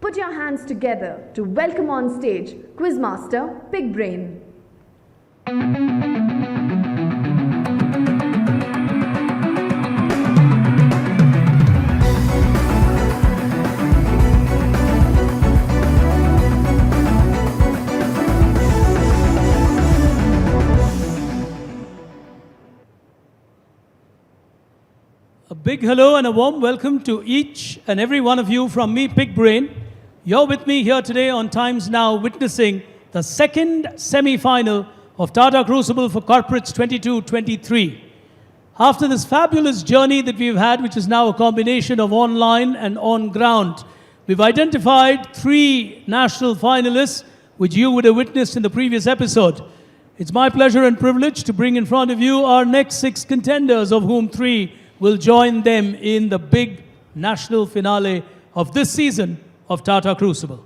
put your hands together to welcome on stage Quizmaster Big Brain. A big hello and a warm welcome to each and every one of you from me, Big Brain. You're with me here today on Times Now, witnessing the second semi-final of Tata Crucible for Corporates 22-23. After this fabulous journey that we've had, which is now a combination of online and on-ground, we've identified 3 national finalists, which you would have witnessed in the previous episode. It's my pleasure and privilege to bring in front of you our next 6 contenders, of whom 3 will join them in the big national finale of this season of Tata Crucible.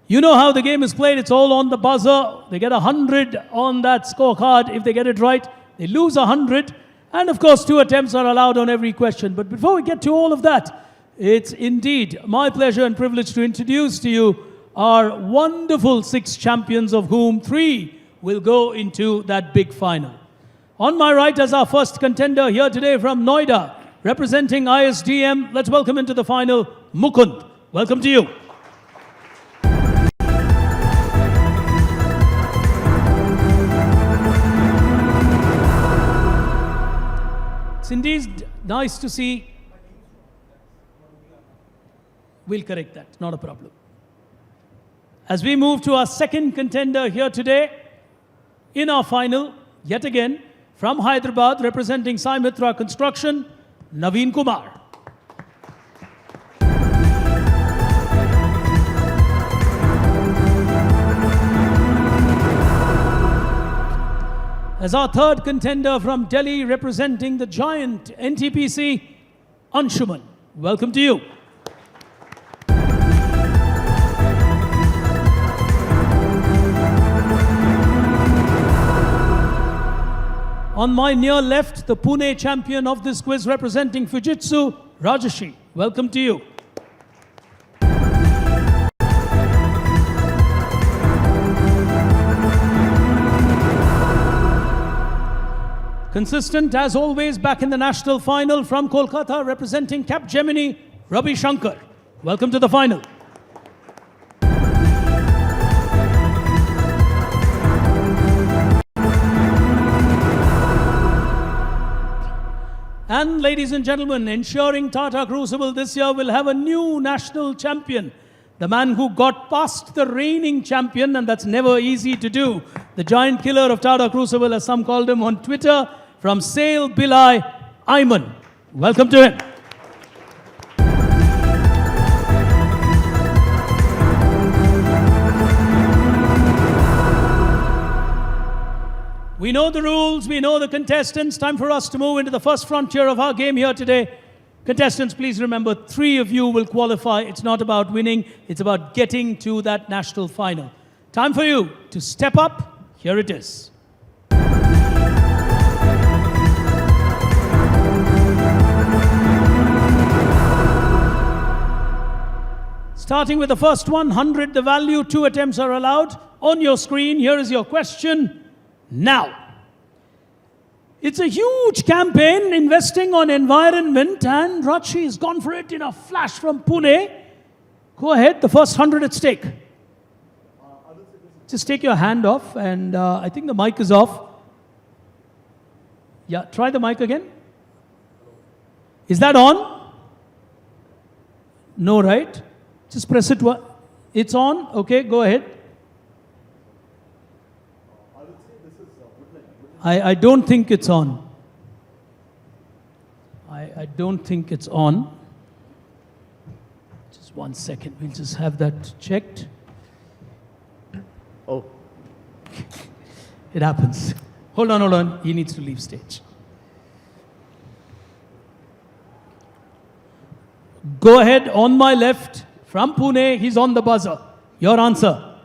You know how the game is played. It's all on the buzzer. They get 100 on that scorecard. If they get it right, they lose 100. And of course, 2 attempts are allowed on every question. But before we get to all of that, it's indeed my pleasure and privilege to introduce to you our wonderful 6 champions, of whom 3 will go into that big final. On my right is our first contender here today from Noida, representing ISDM. Let's welcome into the final, Mukund. Welcome to you. It's indeed nice to see. We'll correct that, not a problem. As we move to our second contender here today, in our final, yet again, from Hyderabad, representing Sai Mitra Construction, Naveen Kumar. As our third contender from Delhi, representing the giant NTPC, Anshuman. Welcome to you. On my near left, the Pune champion of this quiz, representing Fujitsu, Rajashi. Welcome to you. Consistent, as always, back in the national final from Kolkata, representing Capgemini, Ravi Shankar. Welcome to the final. And ladies and gentlemen, ensuring Tata Crucible this year will have a new national champion. The man who got past the reigning champion, and that's never easy to do. The giant killer of Tata Crucible, as some called him on Twitter, from Sale Bilai, Ayman. Welcome to him. We know the rules, we know the contestants. Time for us to move into the first frontier of our game here today. Contestants, please remember, 3 of you will qualify. It's not about winning, it's about getting to that national final. Time for you to step up. Here it is. Starting with the first one, 100 the value, 2 attempts are allowed. On your screen, here is your question. Now, it's a huge campaign investing on environment, and Rachi has gone for it in a flash from Pune. Go ahead, the first 100 at stake. Just take your hand off, and I think the mic is off. Yeah, try the mic again. Is that on? No, right? Just press it. It's on? Okay, go ahead. I don't think it's on. I don't think it's on. Just 1 second. We'll just have that checked. Oh. It happens. Hold on. He needs to leave stage. Go ahead, on my left, from Pune, he's on the buzzer. Your answer.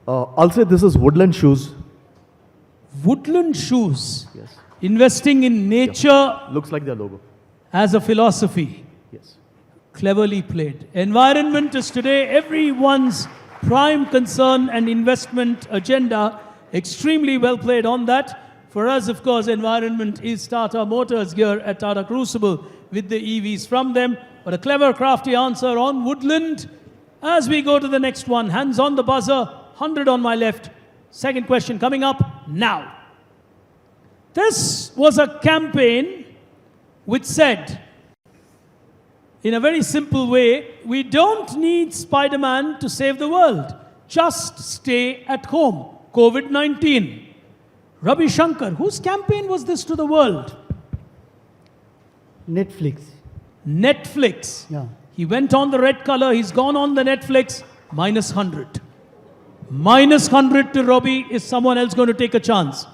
I'll say this is Woodland Shoes. Woodland Shoes. Yes. Investing in nature. Looks like their logo. As a philosophy. Yes. Cleverly played. Environment is today everyone's prime concern and investment agenda. Extremely well played on that. For us, of course, environment is Tata Motors here at Tata Crucible with the EVs from them. But a clever, crafty answer on woodland. As we go to the next one, hands on the buzzer, 100 on my left. Second question coming up now. This was a campaign which said, in a very simple way, we don't need Spider-Man to save the world. Just stay at home. COVID-19. Ravi Shankar, whose campaign was this to the world? Netflix. Netflix. Yeah. He went on the red color, he's gone on the Netflix, minus 100. Minus 100 to Robbie. Is someone else going to take a chance?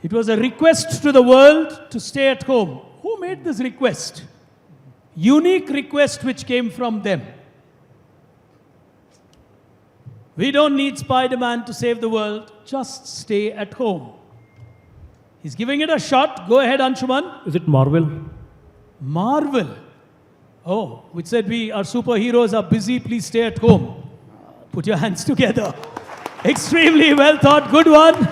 It was a request to the world to stay at home. Who made this request? Unique request which came from them. We don't need Spider-Man to save the world. Just stay at home. He's giving it a shot. Go ahead, Anshuman. Is it Marvel? Marvel. Oh, which said our superheroes are busy. Please stay at home. Put your hands together. Extremely well thought. Good one.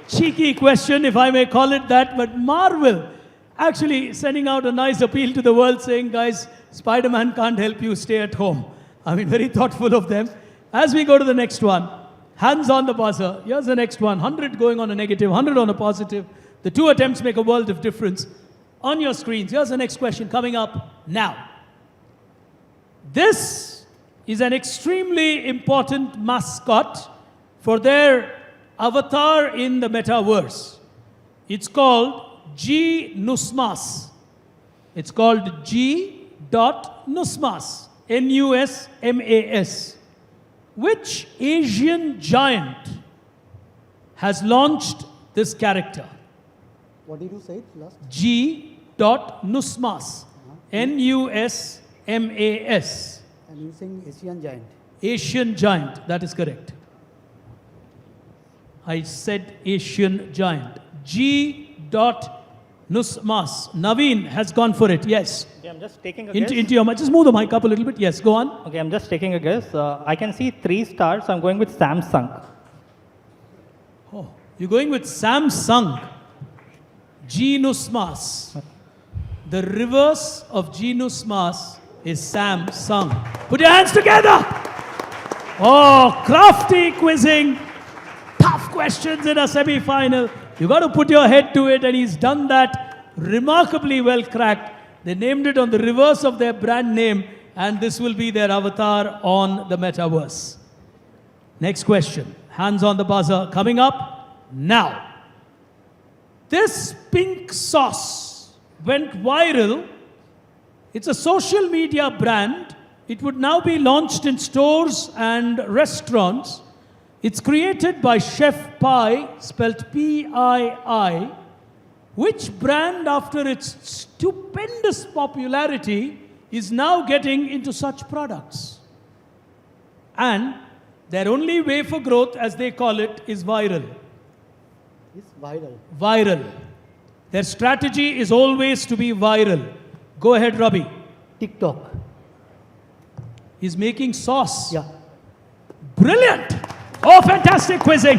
Cheeky question, if I may call it that. But Marvel actually sending out a nice appeal to the world saying, guys, Spider-Man can't help you. Stay at home. I mean, very thoughtful of them. As we go to the next one, hands on the buzzer. Here's the next one. 100 going on a negative, 100 on a positive. The two attempts make a world of difference. On your screens, here's the next question coming up now. This is an extremely important mascot for their avatar in the metaverse. It's called G Nusmas. It's called G. Nusmas. Nusmas. Which Asian giant has launched this character? What did you say last? G. Nusmas. Nusmas. And you saying Asian giant. Asian giant. That is correct. I said Asian giant. G. Nusmas. Naveen has gone for it. Yes. Okay, I'm just taking a guess. Into your mic. Just move the mic up a little bit. Yes, go on. Okay, I'm just taking a guess. I can see 3 stars. I'm going with Samsung. Oh, you're going with Samsung. Genusmas. The reverse of Genusmas is Samsung. Put your hands together. Oh, crafty quizzing. Tough questions in a semi-final. You got to put your head to it, and he's done that remarkably well cracked. They named it on the reverse of their brand name, and this will be their avatar on the metaverse. Next question. Hands on the buzzer. Coming up now. This pink sauce went viral. It's a social media brand. It would now be launched in stores and restaurants. It's created by Chef Pi, spelled P-I-I. Which brand, after its stupendous popularity, is now getting into such products? And their only way for growth, as they call it, is viral. It's viral. Viral. Their strategy is always to be viral. Go ahead, Ravi. TikTok. He's making sauce. Yeah. Brilliant. Oh, fantastic quizzing.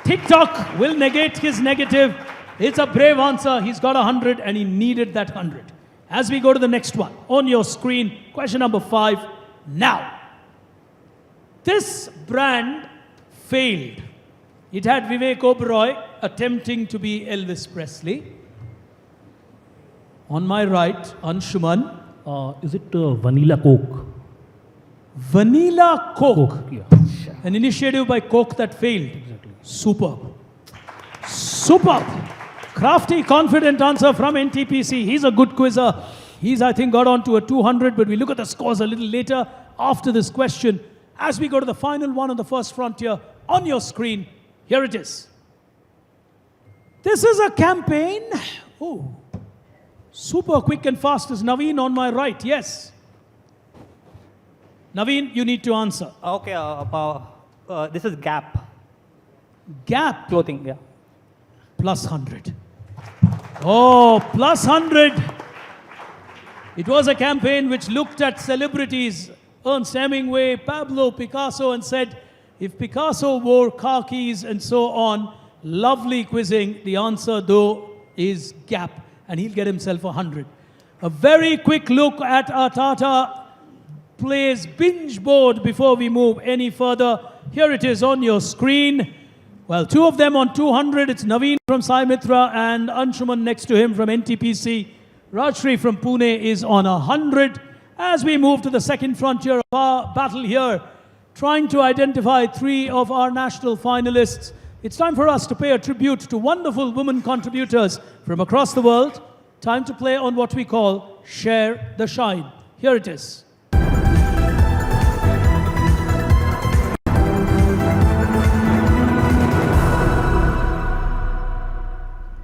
TikTok will negate his negative. It's a brave answer. He's got 100 and he needed that 100. As we go to the next one, on your screen, question number 5. Now, this brand failed. It had Vivek Oberoi attempting to be Elvis Presley. On my right, Anshuman. Is it Vanilla Coke? Vanilla Coke. Coke, yeah. An initiative by Coke that failed. Exactly. Superb. Superb. Crafty, confident answer from NTPC. He's a good quizzer. He's, I think, got on to a 200, but we look at the scores a little later after this question. As we go to the final one on the first frontier, on your screen, here it is. This is a campaign. Oh, super quick and fast is Naveen on my right. Yes. Naveen, you need to answer. Okay, this is Gap Gap. clothing. Yeah. Plus 100. Oh, plus 100. It was a campaign which looked at celebrities, Ernst Hemingway, Pablo Picasso, and said, if Picasso wore khakis and so on, lovely quizzing. The answer, though, is gap, and he'll get himself 100. A very quick look at our Tata Plays binge board before we move any further. Here it is on your screen. Well, two of them on 200. It's Naveen from Sai Mitra and Anshuman next to him from NTPC. Rajshri from Pune is on 100. As we move to the second frontier of our battle here, trying to identify three of our national finalists, it's time for us to pay a tribute to wonderful women contributors from across the world. Time to play on what we call Share the Shine. Here it is.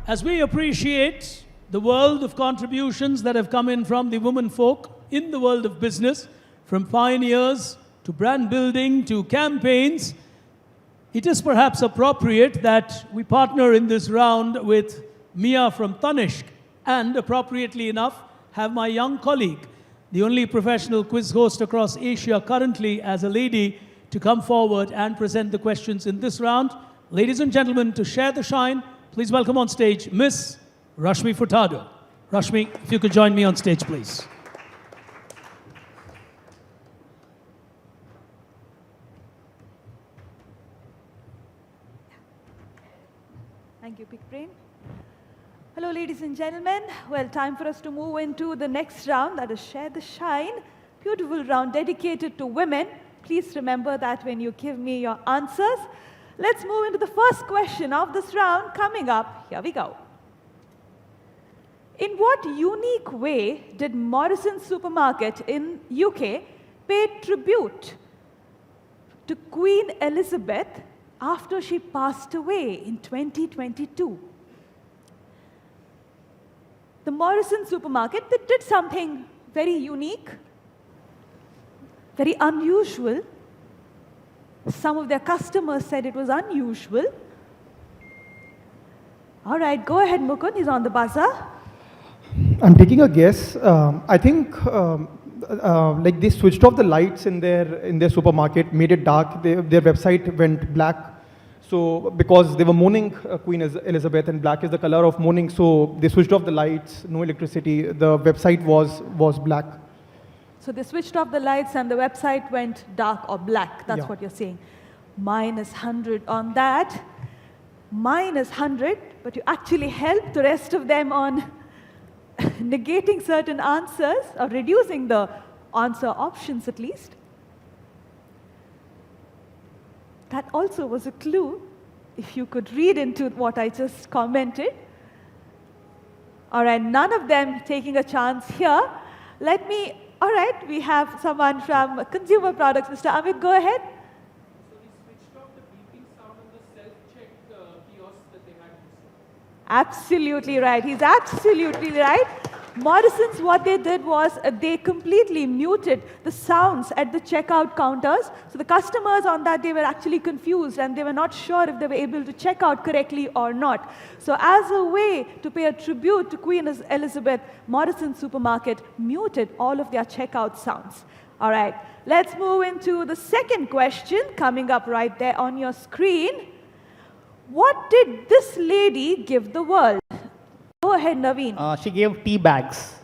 As we appreciate the world of contributions that have come in from the women folk in the world of business, from pioneers to brand building to campaigns, it is perhaps appropriate that we partner in this round with Mia from Tanishq and, appropriately enough, have my young colleague, the only professional quiz host across Asia currently as a lady, to come forward and present the questions in this round. Ladies and gentlemen, to share the shine, please welcome on stage Miss Rashmi Furtado. Rashmi, if you could join me on stage, please. Thank you, Big Brain. Hello, ladies and gentlemen. Well, time for us to move into the next round, that is Share the Shine. Beautiful round dedicated to women. Please remember that when you give me your answers. Let's move into the first question of this round coming up. Here we go. In what unique way did Morrison's supermarket in UK pay tribute to Queen Elizabeth after she passed away in 2022? The Morrison supermarket, they did something very unique, very unusual. Some of their customers said it was unusual. All right, go ahead, Mukund, he's on the buzzer. I'm taking a guess. I think like they switched off the lights in their supermarket, made it dark. Their website went black. So because they were mourning Queen Elizabeth, and black is the color of mourning, so they switched off the lights, no electricity. The website was black. So they switched off the lights and the website went dark or black. That's what you're saying. Minus 100 on that. Minus 100, but you actually helped the rest of them on negating certain answers or reducing the answer options at least. That also was a clue, if you could read into what I just commented. All right, none of them taking a chance here. All right, we have someone from Consumer Products. Mr. Amit, go ahead. So we switched off the beeping sound on the self-check kiosks that they had. Absolutely right. He's absolutely right. Morrison's, what they did was they completely muted the sounds at the checkout counters. So the customers on that, they were actually confused and they were not sure if they were able to check out correctly or not. So as a way to pay a tribute to Queen Elizabeth, Morrison's supermarket muted all of their checkout sounds. All right, let's move into the second question coming up right there on your screen. What did this lady give the world? Go ahead, Naveen. She gave tea bags.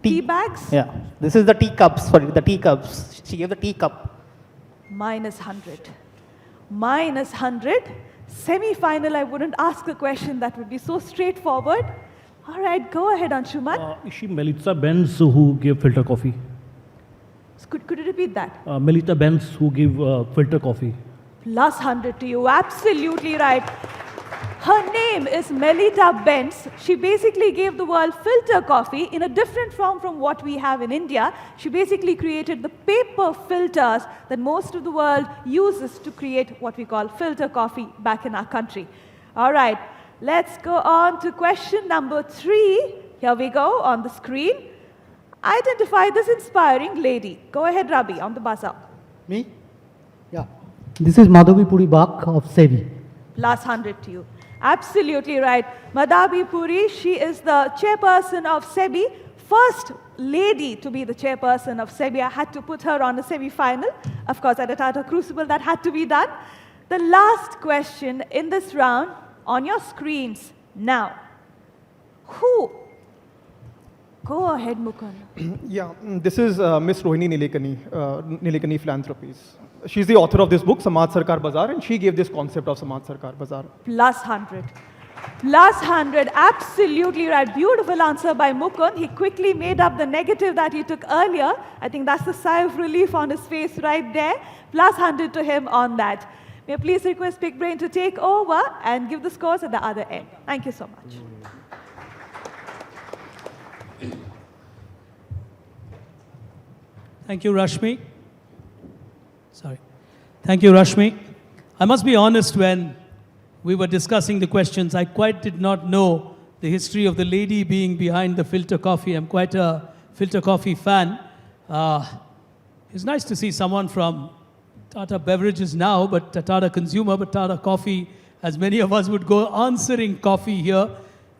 Tea bags? Yeah. This is the teacups, sorry, the teacups. She gave the teacup. Minus 100. Minus 100. Semi-final, I wouldn't ask a question that would be so straightforward. All right, go ahead, Anshuman. Is she Melissa Benz who gave filter coffee? Could you repeat that? Melissa Benz who gave filter coffee. Plus 100 to you. Absolutely right. Her name is Melita Benz. She basically gave the world filter coffee in a different form from what we have in India. She basically created the paper filters that most of the world uses to create what we call filter coffee back in our country. All right, let's go on to question number 3. Here we go on the screen. Identify this inspiring lady. Go ahead, Rabi, on the buzzer. Me? Yeah. This is Madhavi Puri Bak of SEBI. Plus 100 to you. Absolutely right. Madhavi Puri, she is the chairperson of SEBI, first lady to be the chairperson of SEBI. I had to put her on a semi-final. Of course, at a Tata Crucible, that had to be done. The last question in this round on your screens now. Who? Go ahead, Mukund. Yeah, this is Miss Rohini Nilekani Philanthropies. She's the author of this book, Samaj Sarkar Bazaar, and she gave this concept of Samaj Sarkar Bazaar. Plus 100. Plus 100, absolutely right. Beautiful answer by Mukund. He quickly made up the negative that he took earlier. I think that's the sigh of relief on his face right there. Plus 100 to him on that. May I please request Big Brain to take over and give the scores at the other end. Thank you so much. Thank you, Rashmi. Sorry. Thank you, Rashmi. I must be honest, when we were discussing the questions, I quite did not know the history of the lady being behind the filter coffee. I'm quite a filter coffee fan. It's nice to see someone from Tata Beverages now, but Tata Consumer, but Tata Coffee, as many of us would go answering coffee here.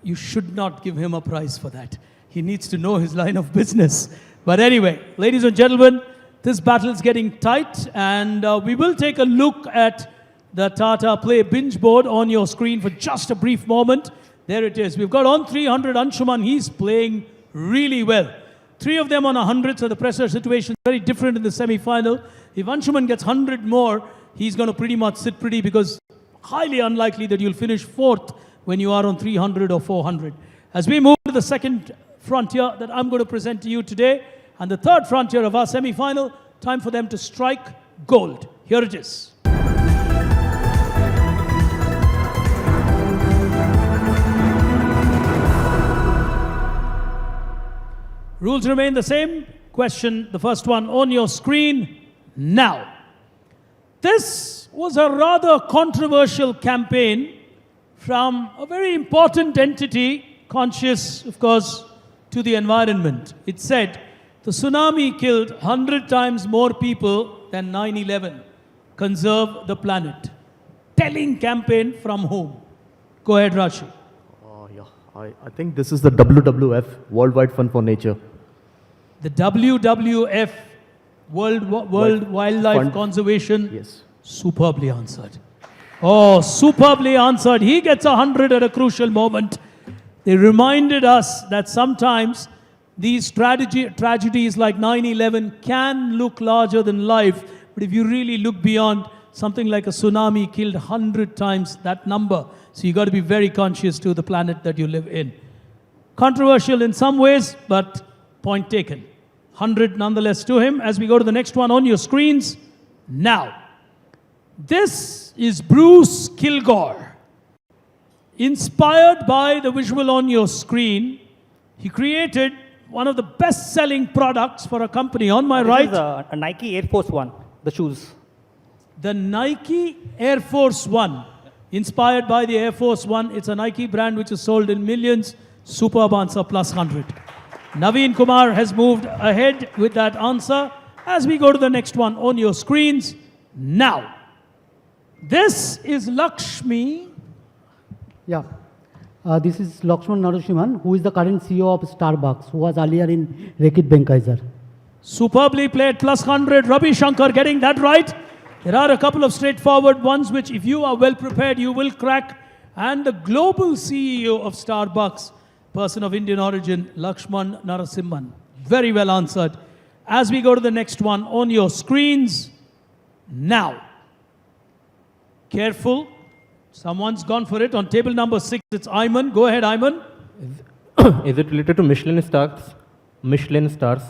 You should not give him a prize for that. He needs to know his line of business. But anyway, ladies and gentlemen, this battle is getting tight, and we will take a look at the Tata Play binge board on your screen for just a brief moment. There it is. We've got on 300 Anshuman. He's playing really well. 3 of them on 100, so the pressure situation is very different in the semi-final. If Anshuman gets 100 more, he's going to pretty much sit pretty, because highly unlikely that you'll finish 4th when you are on 300 or 400. As we move to the second frontier that I'm going to present to you today, and the third frontier of our semi-final, time for them to strike gold. Here it is. Rules remain the same. Question, the first one on your screen now. This was a rather controversial campaign from a very important entity, conscious, of course, to the environment. It said, the tsunami killed 100 times more people than 9/11. Conserve the planet. Telling campaign from whom? Go ahead, Rashi. Yeah, I think this is the WWF, Worldwide Fund for Nature. The WWF, World Wildlife Fund. Conservation. Yes. Superbly answered. Oh, superbly answered. He gets 100 at a crucial moment. They reminded us that sometimes these tragedies like 9/11 can look larger than life, but if you really look beyond, something like a tsunami killed 100 times that number. So you got to be very conscious to the planet that you live in. Controversial in some ways, but point taken. 100 nonetheless to him. As we go to the next one on your screens now. This is Bruce Kilgore. Inspired by the visual on your screen, he created one of the best-selling products for a company. On my right, This is a Nike Air Force One, the shoes. the Nike Air Force One. Inspired by the Air Force One. It's a Nike brand which is sold in millions. Superb answer, plus 100. Naveen Kumar has moved ahead with that answer. As we go to the next one on your screens now. This is Lakshmi. Yeah. This is Lakshman Narasimhan, who is the current CEO of Starbucks, who was earlier in Rekit Benkaiser. Superbly played, plus 100. Ravi Shankar getting that right. There are a couple of straightforward ones which, if you are well prepared, you will crack. And the global CEO of Starbucks, person of Indian origin, Lakshman Narasimhan. Very well answered. As we go to the next one on your screens now. Careful. Someone's gone for it. On table number 6, it's Ayman. Go ahead, Ayman. Is it related to Michelin stars? Michelin stars.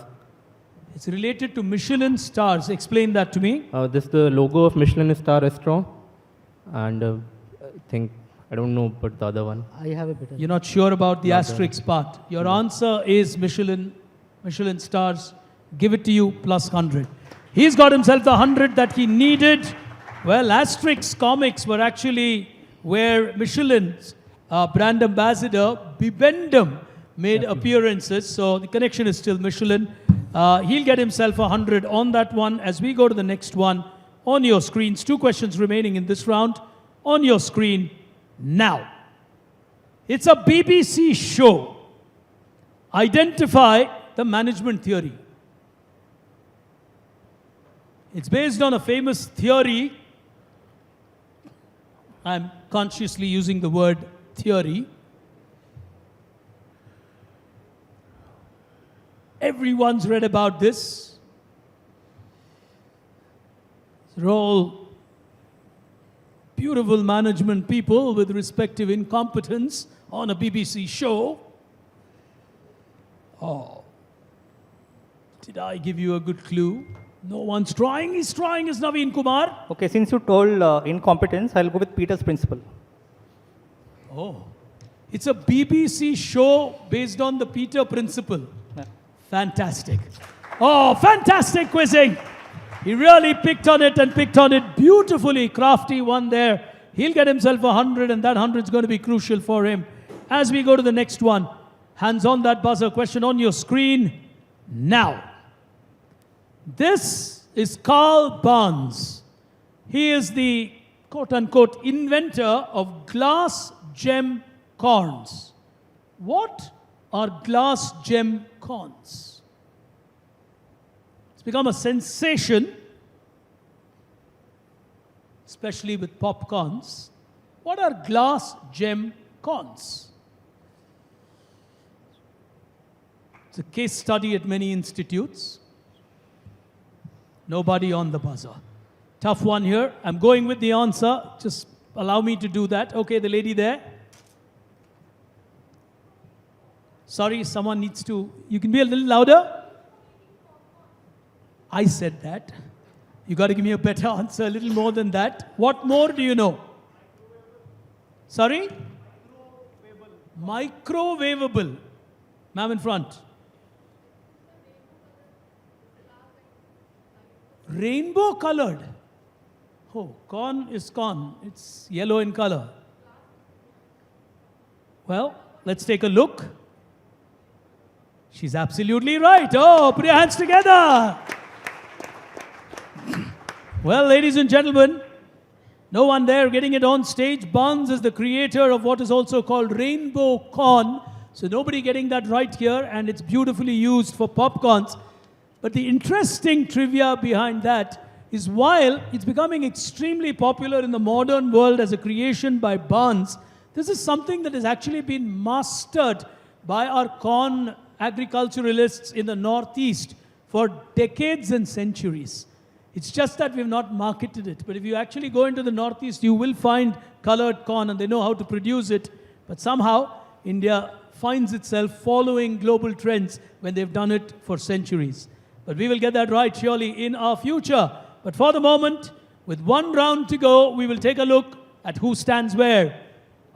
It's related to Michelin stars. Explain that to me. This is the logo of Michelin star restaurant, and I don't know, but the other one. I have a better. You're not sure about the asterisk part. Your answer is Michelin stars. Give it to you, plus 100. He's got himself the 100 that he needed. Well, Asterix comics were actually where Michelin's brand ambassador, Bibendum, made appearances. So the connection is still Michelin. He'll get himself 100 on that one. As we go to the next one on your screens. 2 questions remaining in this round. On your screen now. It's a BBC show. Identify the management theory. It's based on a famous theory. I'm consciously using the word theory. Everyone's read about this. They're all beautiful management people with respective incompetence on a BBC show. Oh, did I give you a good clue? No one's trying. He's trying is Naveen Kumar. Okay, since you told incompetence, I'll go with Peter's principle. Oh, it's a BBC show based on the Peter principle. Yeah. Fantastic. Oh, fantastic quizzing. He really picked on it and picked on it beautifully. Crafty one there. He'll get himself 100 and that 100 is going to be crucial for him. As we go to the next one, hands on that buzzer, question on your screen now. This is Carl Barnes. He is the quote-unquote inventor of glass gem corns. What are glass gem corns? It's become a sensation, especially with popcorns. What are glass gem corns? It's a case study at many institutes. Nobody on the buzzer. Tough one here. I'm going with the answer. Just allow me to do that. Okay, the lady there. Sorry, someone needs to... You can be a little louder? I said that. You got to give me a better answer, a little more than that. What more do you know? Sorry? Microwavable. Ma'am in front. Rainbow colored. Oh, corn is corn. It's yellow in color. Well, let's take a look. She's absolutely right. Oh, put your hands together. Well, ladies and gentlemen, no one there getting it on stage. Barnes is the creator of what is also called rainbow corn. So nobody getting that right here, and it's beautifully used for popcorns. But the interesting trivia behind that is while it's becoming extremely popular in the modern world as a creation by Barnes, this is something that has actually been mastered by our corn agriculturalists in the Northeast for decades and centuries. It's just that we've not marketed it. But if you actually go into the Northeast, you will find colored corn and they know how to produce it. But somehow, India finds itself following global trends when they've done it for centuries. But we will get that right surely in our future. But for the moment, with one round to go, we will take a look at who stands where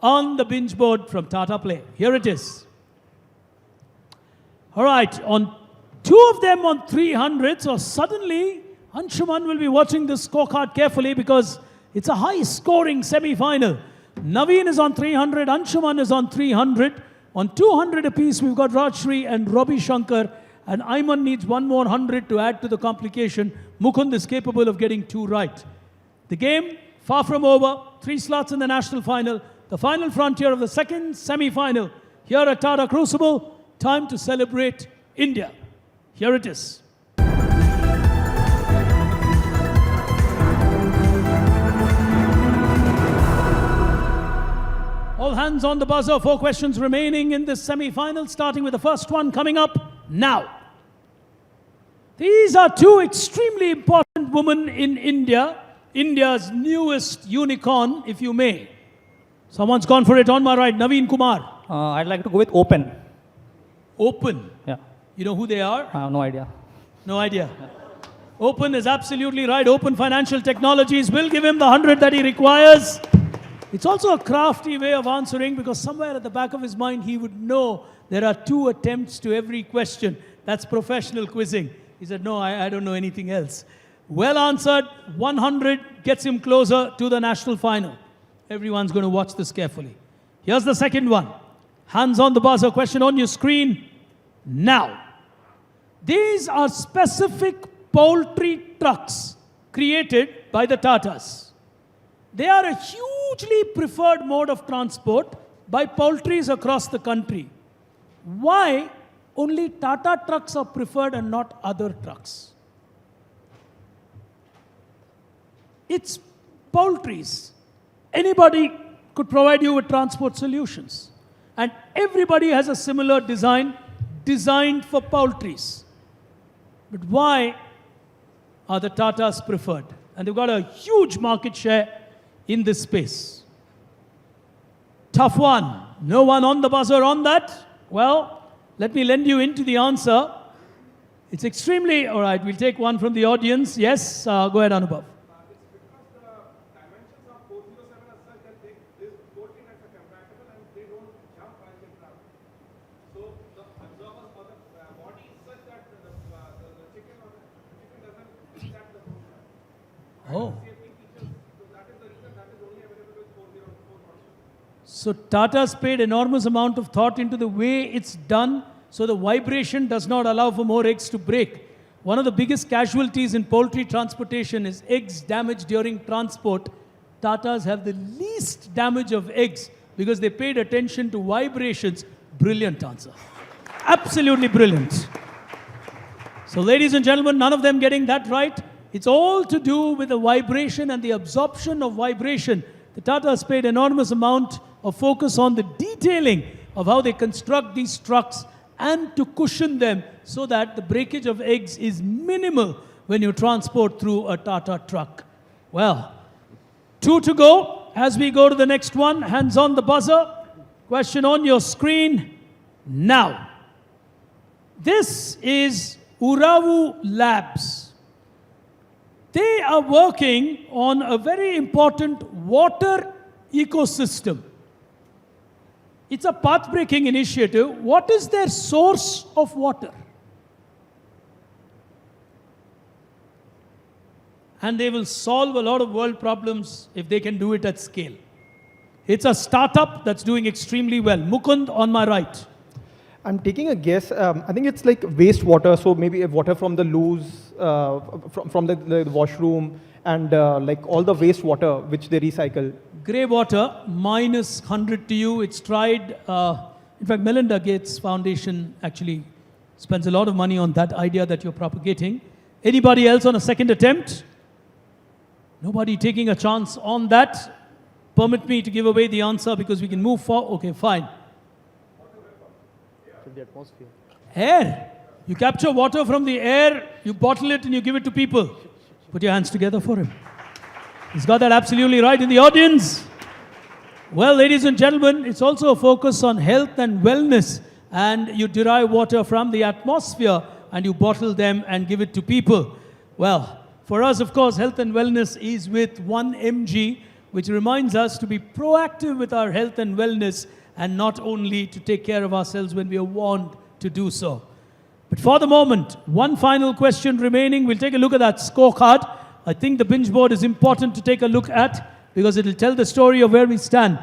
on the binge board from Tata Play. Here it is. All right, on two of them on 300, so suddenly Anshuman will be watching this scorecard carefully because it's a high-scoring semi-final. Naveen is on 300, Anshuman is on 300. On 200 apiece, we've got Rajshri and Robbie Shankar. And Ayman needs one more 100 to add to the complication. Mukund is capable of getting 2 right. The game, far from over. 3 slots in the national final. The final frontier of the second semi-final. Here at Tata Crucible, time to celebrate India. Here it is. All hands on the buzzer. 4 questions remaining in this semi-final, starting with the first one coming up now. These are 2 extremely important women in India, India's newest unicorn, if you may. Someone's gone for it on my right, Naveen Kumar. I'd like to go with open. Open? Yeah. You know who they are? No idea. No idea. Open is absolutely right. Open Financial Technologies will give him the 100 that he requires. It's also a crafty way of answering because somewhere at the back of his mind he would know there are 2 attempts to every question. That's professional quizzing. He said, no, I don't know anything else. Well answered. 100 gets him closer to the national final. Everyone's going to watch this carefully. Here's the second one. Hands on the buzzer. Question on your screen now. These are specific poultry trucks created by the Tatas. They are a hugely preferred mode of transport by poultries across the country. Why only Tata trucks are preferred and not other trucks? It's poultries. Anybody could provide you with transport solutions. And everybody has a similar design, designed for poultries. But why are the Tatas preferred? And they've got a huge market share in this space. Tough one. No one on the buzzer on that? Well, let me lend you into the answer. It's extremely, all right, we'll take one from the audience. Yes, go ahead, Anubhav. Oh. So Tata's paid enormous amount of thought into the way it's done, so the vibration does not allow for more eggs to break. One of the biggest casualties in poultry transportation is eggs damaged during transport. Tatas have the least damage of eggs because they paid attention to vibrations. Brilliant answer. Absolutely brilliant. So ladies and gentlemen, none of them getting that right. It's all to do with the vibration and the absorption of vibration. The Tatas paid enormous amount of focus on the detailing of how they construct these trucks and to cushion them so that the breakage of eggs is minimal when you transport through a Tata truck. Well, 2 to go. As we go to the next one, hands on the buzzer. Question on your screen now. This is Uravu Labs. They are working on a very important water ecosystem. It's a path-breaking initiative. What is their source of water? And they will solve a lot of world problems if they can do it at scale. It's a startup that's doing extremely well. Mukund on my right. I'm taking a guess. I think it's like wastewater, so maybe water from the loos, from the washroom, and like all the wastewater which they recycle. Grey water, minus 100 to you. It's tried. In fact, Melinda Gates Foundation actually spends a lot of money on that idea that you're propagating. Anybody else on a second attempt? Nobody taking a chance on that? Permit me to give away the answer because we can move forward. Okay, fine. The atmosphere. Air. You capture water from the air, you bottle it and you give it to people. Put your hands together for him. He's got that absolutely right in the audience. Well, ladies and gentlemen, it's also a focus on health and wellness. And you derive water from the atmosphere and you bottle them and give it to people. Well, for us, of course, health and wellness is with 1mg, which reminds us to be proactive with our health and wellness and not only to take care of ourselves when we are warned to do so. But for the moment, one final question remaining. We'll take a look at that scorecard. I think the binge board is important to take a look at because it will tell the story of where we stand.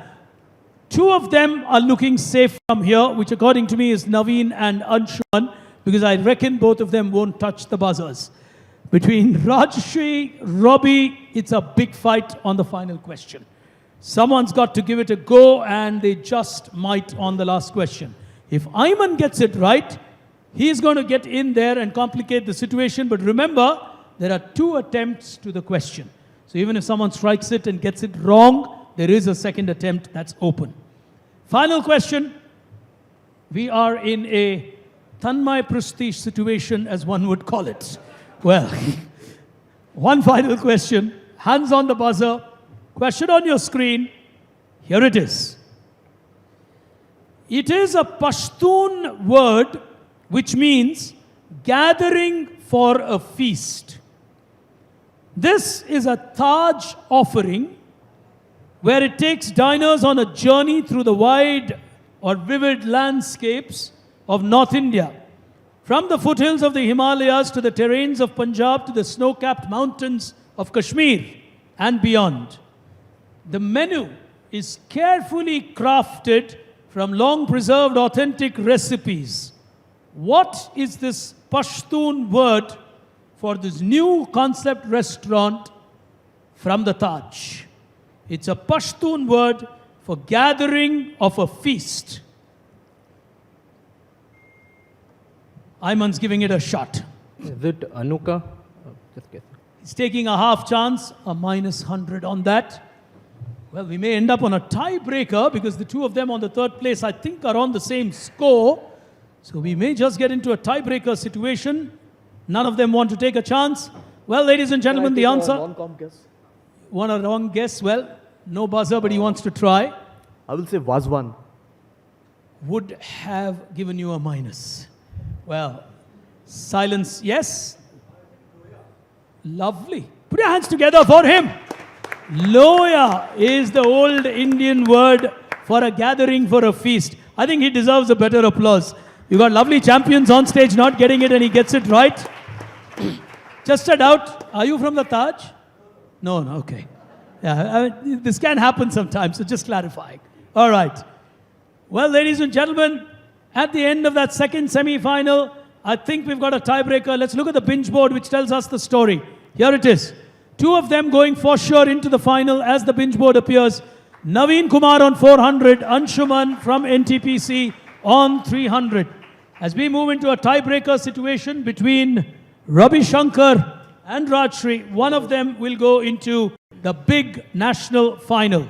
2 of them are looking safe from here, which according to me is Naveen and Anshuman, because I reckon both of them won't touch the buzzers. Between Rajshri, Robbie, it's a big fight on the final question. Someone's got to give it a go, and they just might on the last question. If Ayman gets it right, he's going to get in there and complicate the situation. But remember, there are 2 attempts to the question. So even if someone strikes it and gets it wrong, there is a second attempt that's open. Final question. We are in a Tanmay Prestige situation, as one would call it. Well, one final question. Hands on the buzzer. Question on your screen. Here it is. It is a Pashtun word which means gathering for a feast. This is a Taj offering where it takes diners on a journey through the wide or vivid landscapes of North India. From the foothills of the Himalayas to the terrains of Punjab to the snow-capped mountains of Kashmir and beyond. The menu is carefully crafted from long-preserved authentic recipes. What is this Pashtun word for this new concept restaurant from the Taj? It's a Pashtun word for gathering of a feast. Ayman's giving it a shot. Is it Anuka? Just guess. He's taking a half chance, a minus 100 on that. Well, we may end up on a tiebreaker because the two of them on the third place, I think, are on the same score. So we may just get into a tiebreaker situation. None of them want to take a chance. Well, ladies and gentlemen, the answer. Non-com guess. Want a wrong guess? Well, no buzzer, but he wants to try. I will say Vazwan. Would have given you a minus. Well, silence, yes. Lovely. Put your hands together for him. Loya is the old Indian word for a gathering for a feast. I think he deserves a better applause. You got lovely champions on stage not getting it and he gets it right. Just a doubt. Are you from the Taj? No, okay. Yeah, this can happen sometimes, so just clarifying. All right. Well, ladies and gentlemen, at the end of that second semi-final, I think we've got a tiebreaker. Let's look at the binge board, which tells us the story. Here it is. Two of them going for sure into the final as the binge board appears. Naveen Kumar on 400, Anshuman from NTPC on 300. As we move into a tiebreaker situation between Ravi Shankar and Rajshri, one of them will go into the big national final.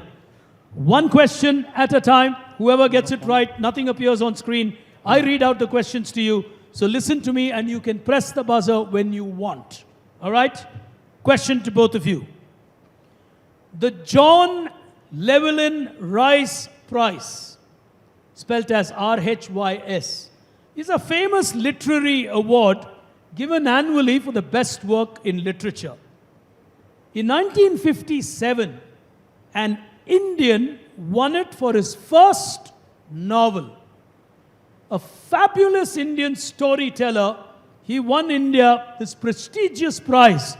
One question at a time. Whoever gets it right, nothing appears on screen. I read out the questions to you. So listen to me and you can press the buzzer when you want. All right? Question to both of you. The John Llewellyn Rice Prize, spelt as RHYS, is a famous literary award given annually for the best work in literature. In 1957, an Indian won it for his first novel. A fabulous Indian storyteller, he won India this prestigious prize.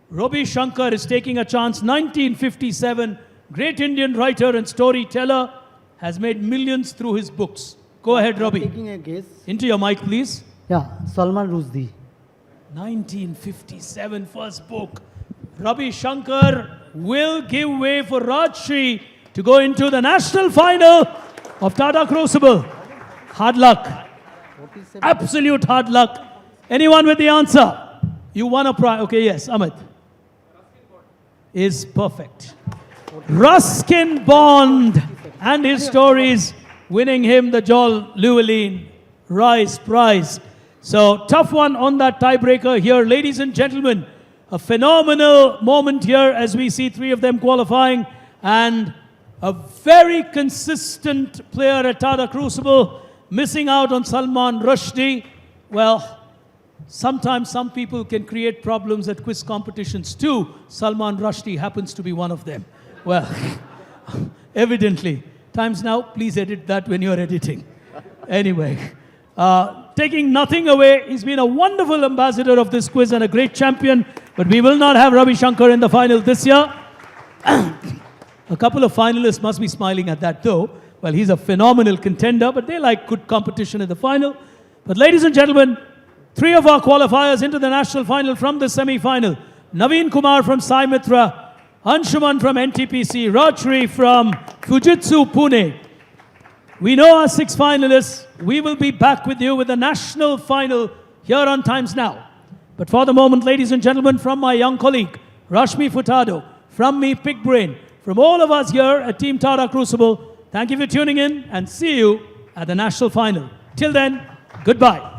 Ravi Shankar is taking a chance. 1957, great Indian writer and storyteller, has made millions through his books. Go ahead, Ravi. Taking a guess. Into your mic, please. Yeah, Salman Rushdie. 1957, first book. Ravi Shankar will give way for Rajshri to go into the national final of Tata Crucible. Hard luck. Absolute hard luck. Anyone with the answer? You won a prize. Okay, yes, Amit. Is perfect. Ruskin Bond and his stories winning him the John Llewellyn Rice Prize. So, tough one on that tiebreaker here. Ladies and gentlemen, a phenomenal moment here as we see three of them qualifying and a very consistent player at Tata Crucible missing out on Salman Rushdie. Well, sometimes some people can create problems at quiz competitions too. Salman Rushdie happens to be one of them. Well, evidently. Times now, please edit that when you're editing. Anyway, taking nothing away, he's been a wonderful ambassador of this quiz and a great champion, but we will not have Ravi Shankar in the final this year. A couple of finalists must be smiling at that though. Well, he's a phenomenal contender, but they like good competition in the final. But ladies and gentlemen, three of our qualifiers into the national final from the semi-final. Naveen Kumar from Sai Mitra, Anshuman from NTPC, Rajshri from Fujitsu Pune. We know our six finalists. We will be back with you with the national final here on Times Now. But for the moment, ladies and gentlemen, from my young colleague, Rashmi Furtado, from me, Pig Brain, from all of us here at Team Tata Crucible, thank you for tuning in and see you at the national final. Till then, goodbye.